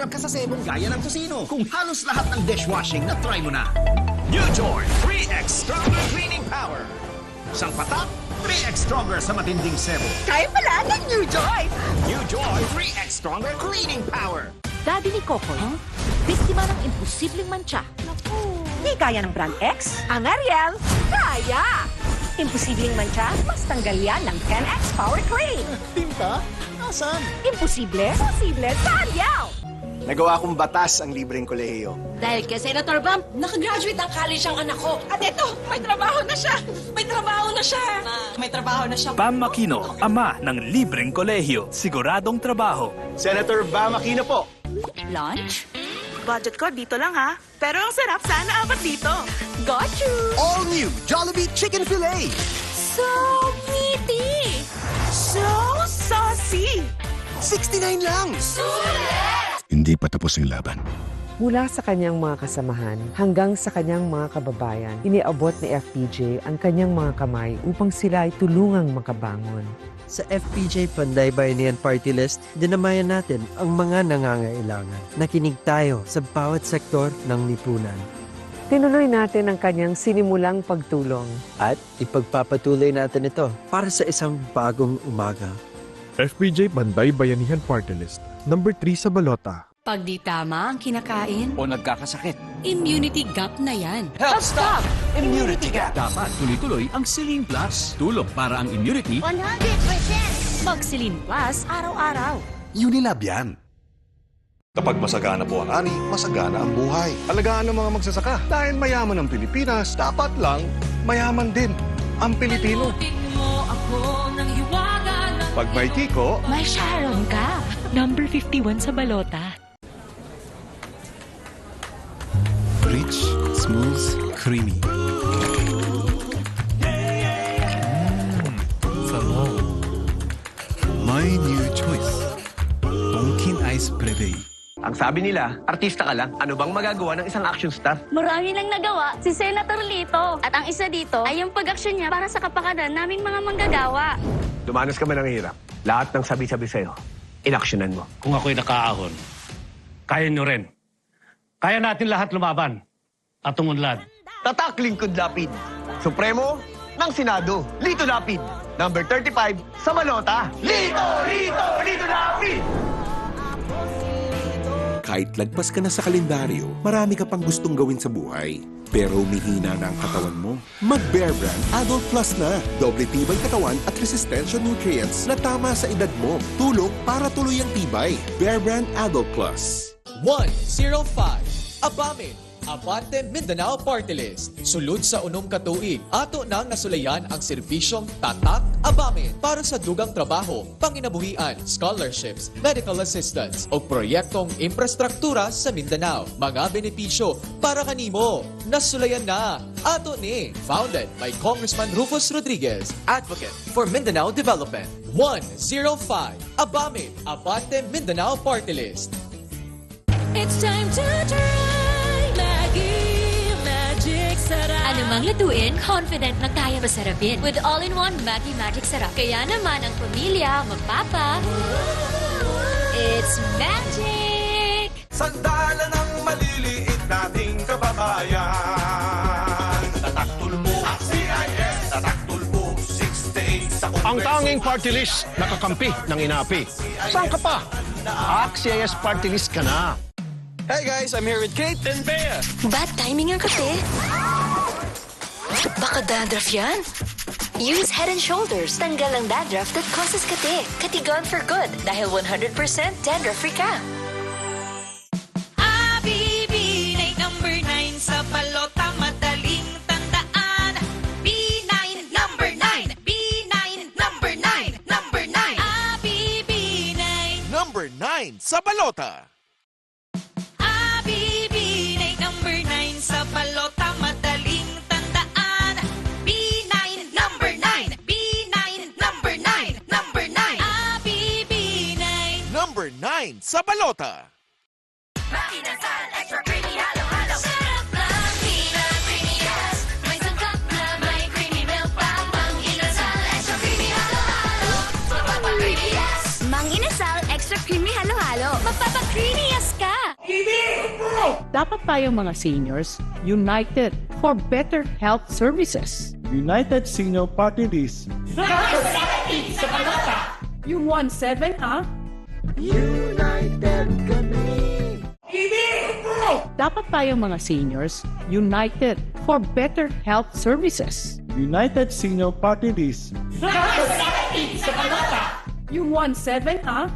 mahihirap ka sa sebong gaya ng kusino. Kung halos lahat ng dishwashing na try mo na. New Joy 3X Stronger Cleaning Power. Isang patak, 3X Stronger sa matinding sebo. Kaya pala ng New Joy! New Joy 3X Stronger Cleaning Power. Daddy ni Kokoy, biktima ng imposibleng mantsa. Di kaya ng brand X? Ang Ariel, kaya! Imposibleng mantsa, mas tanggal yan ng 10X Power Clean. Tinta? Nasaan? Imposible? Posible sa Ariel! Nagawa kong batas ang libreng kolehiyo. Dahil kay Senator Bump, nakagraduate ng college ang anak ko. At ito, may trabaho na siya! May trabaho na siya! May trabaho na siya. Bam Aquino, ama ng libreng kolehiyo. Siguradong trabaho. Senator Bam Aquino po. Lunch? Budget ko dito lang ha. Pero ang sarap sana apat dito. Got you! All new Jollibee Chicken Filet. So meaty! So saucy! 69 lang. Hindi pa tapos ang laban. Mula sa kanyang mga kasamahan hanggang sa kanyang mga kababayan, iniabot ni FPJ ang kanyang mga kamay upang sila ay tulungang makabangon. Sa FPJ Panday Bayanihan Party List, dinamayan natin ang mga nangangailangan. Nakinig tayo sa bawat sektor ng lipunan. Tinuloy natin ang kanyang sinimulang pagtulong. At ipagpapatuloy natin ito para sa isang bagong umaga. FPJ Panday Bayanihan Party List, number 3 sa balota. Pag di tama ang kinakain, O nagkakasakit. immunity gap na yan. Health Stop! Immunity Gap. Dapat tuloy-tuloy ang Celine Plus. Tulong para ang immunity. 100%! Magsilin Plus araw-araw. Unilab yan. Kapag masagana po ang ani, masagana ang buhay. Alagaan ng mga magsasaka. Dahil mayaman ang Pilipinas, dapat lang mayaman din ang Pilipino. Mo ako ng hiwaga na Pag may tiko, May Sharon ka. Number 51 sa balota. rich, smooth, creamy. My new choice. Tonkin Ice Prevei. Ang sabi nila, artista ka lang. Ano bang magagawa ng isang action star? Marami nang nagawa si Senator Lito. At ang isa dito ay yung pag-aksyon niya para sa kapakanan naming mga manggagawa. Dumanas ka man ng hirap. Lahat ng sabi-sabi sa'yo, inaksyonan mo. Kung ako'y nakaahon, kaya nyo rin. Kaya natin lahat lumaban at tumunlad. Tatak Lingkod Lapid. Supremo ng Senado. Lito Lapid. Number 35 sa balota. Lito! Lito! Lito Lapid! Kahit lagpas ka na sa kalendaryo, marami ka pang gustong gawin sa buhay. Pero humihina na ang katawan mo. Mag-Bear Brand Adult Plus na. Doble tibay katawan at resistensya nutrients na tama sa edad mo. Tulong para tuloy ang tibay. Bear Brand Adult Plus. 105 Abamin Abante Mindanao Party List. Sulod sa unong katuig, ato nang nasulayan ang serbisyong Tatak Abamin para sa dugang trabaho, panginabuhian, scholarships, medical assistance o proyektong infrastruktura sa Mindanao. Mga benepisyo para kanimo. Nasulayan na. Ato ni. Founded by Congressman Rufus Rodriguez, Advocate for Mindanao Development. 105 Abamin Abante Mindanao Party List. It's time to try Maggie Magic Sarap. Anumang lutuin, confident na kaya masarapin. With all-in-one Maggie Magic Sarap. Kaya naman ang pamilya, magpapa. It's magic! Sandalan ng maliliit nating kababayan. Tataktulpo ang CIS. Tataktulpo 68 sa Kongreso. Ang tanging party list nakakampi ng inapi. Saan ka pa? AXIS party list ka na. Hey guys, I'm here with Kate and Bea. Bad timing ang kape. Baka dandruff yan. Use Head & Shoulders. Tanggal ang dandruff that causes kate. Katigon for good. Dahil 100% dandruff-free ka. Abibinay number 9 sa balota. Madaling tandaan. B9, number 9. B9, number 9. Number 9. Abibinay. Number 9 sa balota. Abibinay number 9 sa balota. Madaling tandaan. B9, number 9. B9, number 9. Number 9. Abibinay. Number 9 sa balota. Makinasal, extra creamy, halo-halo. Sarap lang, creamy, yes. May sangkap na may creamy milk pa. Mang-inasal, extra creamy, halo-halo. Magpapa-creamy, yes. Mang Inasal Extra Creamy Halo-Halo. Magpapa-creamy yes ka! Dapat tayong mga seniors united for better health services. United Senior Party List. Yung 1-7, ha? United kami. Dapat tayong mga seniors united for better health services. United Senior Party List. Yung 1-7, ha?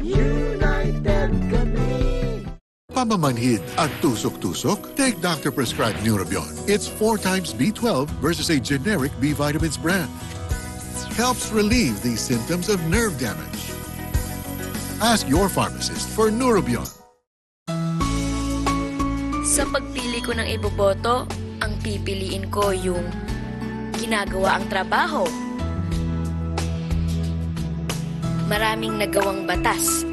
United kami. Pamamanhid at tusok-tusok? Take doctor-prescribed Neurobion. It's 4 times B12 versus a generic B vitamins brand. Helps relieve these symptoms of nerve damage. Ask your pharmacist for Neurobion. Sa pagpili ko ng iboboto, ang pipiliin ko yung ginagawa ang trabaho. Maraming nagawang batas.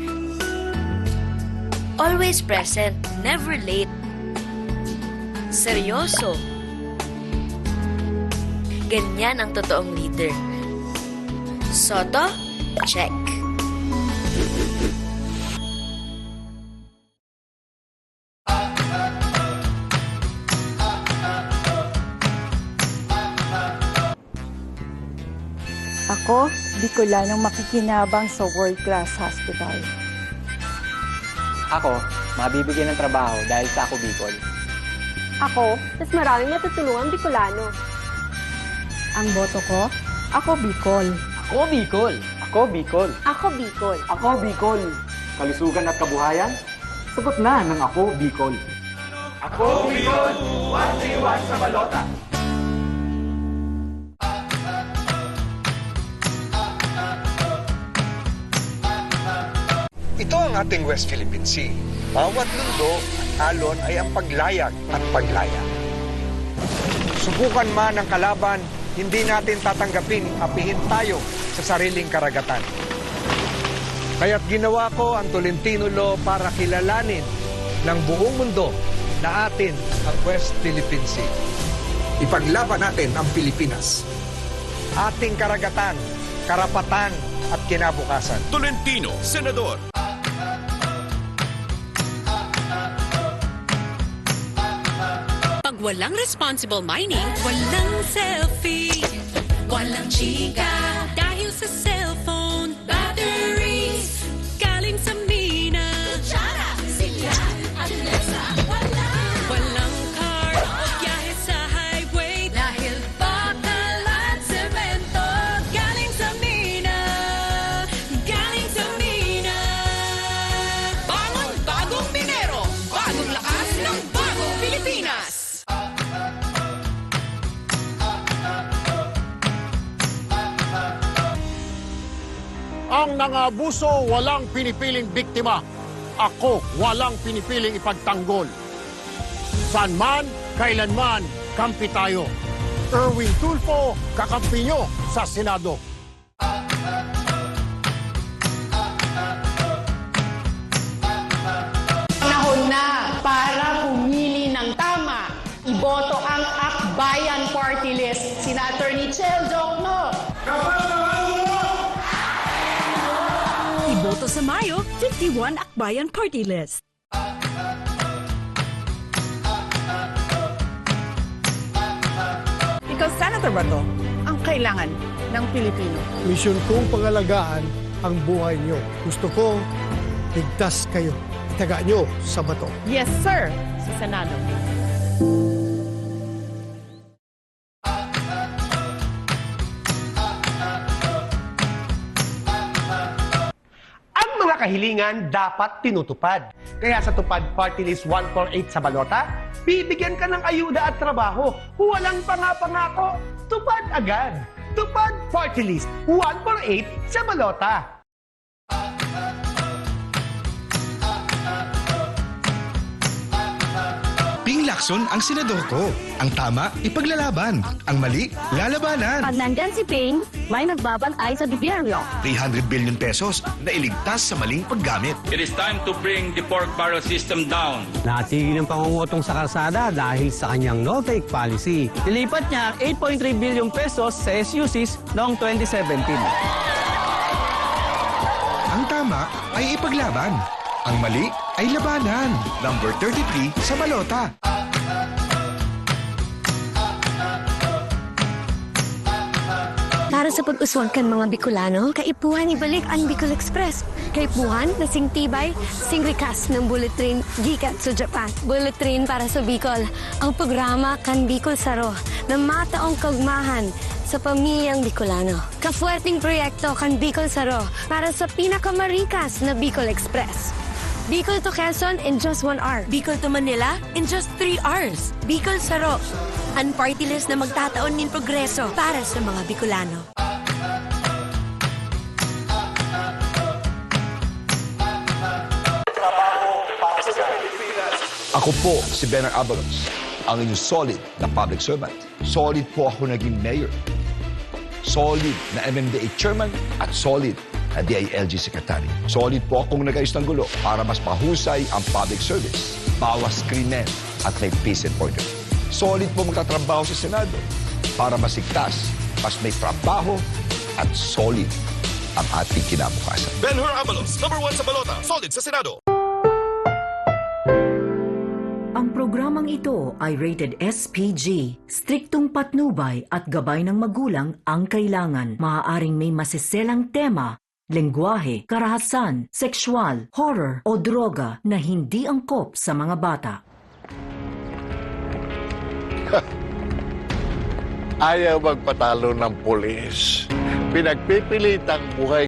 Always present, never late. Seryoso. Ganyan ang totoong leader. Soto, check. Ako, Bicolanong makikinabang sa World Class Hospital. Ako, mabibigyan ng trabaho dahil sa ako Bicol. Ako, mas maraming matutulungan Bicolano. Ang boto ko, ako Bicol. Ako Bicol. Ako Bicol. Ako Bicol. Ako Bicol. Kalusugan at kabuhayan, sagot na ng ako Bicol. Ako Bicol, 1-3-1 sa balota. Ito ang ating West Philippine Sea. Bawat lundo at alon ay ang paglayag at paglaya. Subukan man ng kalaban, hindi natin tatanggaping apihin tayo sa sariling karagatan. Kaya't ginawa ko ang Tolentino Law para kilalanin ng buong mundo na atin ang West Philippine Sea. Ipaglaban natin ang Pilipinas. Ating karagatan, karapatan at kinabukasan. Tolentino, Senador. Pag walang responsible mining, walang selfie, walang chika. Dahil sa cellphone, batteries, galing sa mina. Kutsara, silyan, at mesa, walang car, biyahe sa highway. Dahil bakal at semento, galing sa mina, galing sa mina. Bangon, bagong minero, bagong lakas ng bagong Pilipinas. Ang nangabuso walang pinipiling biktima. Ako walang pinipiling ipagtanggol. Saan man, kailanman, kampi tayo. Erwin Tulfo, kakampi nyo sa Senado. Panahon na para pumili ng tama. Iboto ang Akbayan Party List. Sina Attorney Chel Jokno. Iboto sa Mayo, 51 Akbayan Party List. Ikaw, Senator Bato, ang kailangan ng Pilipino. Misyon kong pangalagaan ang buhay nyo. Gusto kong ligtas kayo. Itaga nyo sa bato. Yes, sir, sa Senado. Ang mga kahilingan dapat tinutupad. Kaya sa Tupad Party List 148 sa balota, bibigyan ka ng ayuda at trabaho. Walang pangako, tupad agad. Tupad Party List 148 sa balota. Ping Lacson ang senador ko. Ang tama, ipaglalaban. Ang mali, lalabanan. Pag nandyan si Ping, may nagbabantay sa gobyerno. 300 billion pesos na iligtas sa maling paggamit. It is time to bring the pork barrel system down. Natigil ng pangungutong sa kalsada dahil sa kanyang no-take policy. Nilipat niya 8.3 billion pesos sa SUCs noong 2017. Ang tama ay ipaglaban. Ang mali, ay labanan. Number 33 sa balota. Para sa pag-uswag kan mga Bicolano, kaipuhan ibalik ang Bicol Express. Kaipuhan na sing tibay, sing rikas ng bullet train gikat sa Japan. Bullet train para sa Bicol. Ang programa kan Bicol Saro na mataong kagmahan sa pamilyang Bicolano. Kafuerting proyekto kan Bicol Saro para sa pinakamarikas na Bicol Express. Bicol to Quezon in just 1 hour. Bicol to Manila in just 3 hours. Bicol Saro, ang party list na magtataon ng progreso para sa mga Bicolano. Ako po si Benar Abalos, ang inyong solid na public servant. Solid po ako naging mayor. Solid na MMDA chairman at solid na DILG secretary. Solid po akong nag-ayos ng gulo para mas mahusay ang public service, bawas krimen at may peace and order. Solid po magtatrabaho sa Senado para masigtas, mas may trabaho at solid ang ating kinabukasan. Benhur Abalos, number 1 sa balota, solid sa Senado. Ang programang ito ay rated SPG. Striktong patnubay at gabay ng magulang ang kailangan. Maaaring may masiselang tema, lengguwahe, karahasan, sexual, horror o droga na hindi angkop sa mga bata. Ayaw magpatalo ng pulis. Pinagpipilitang buhay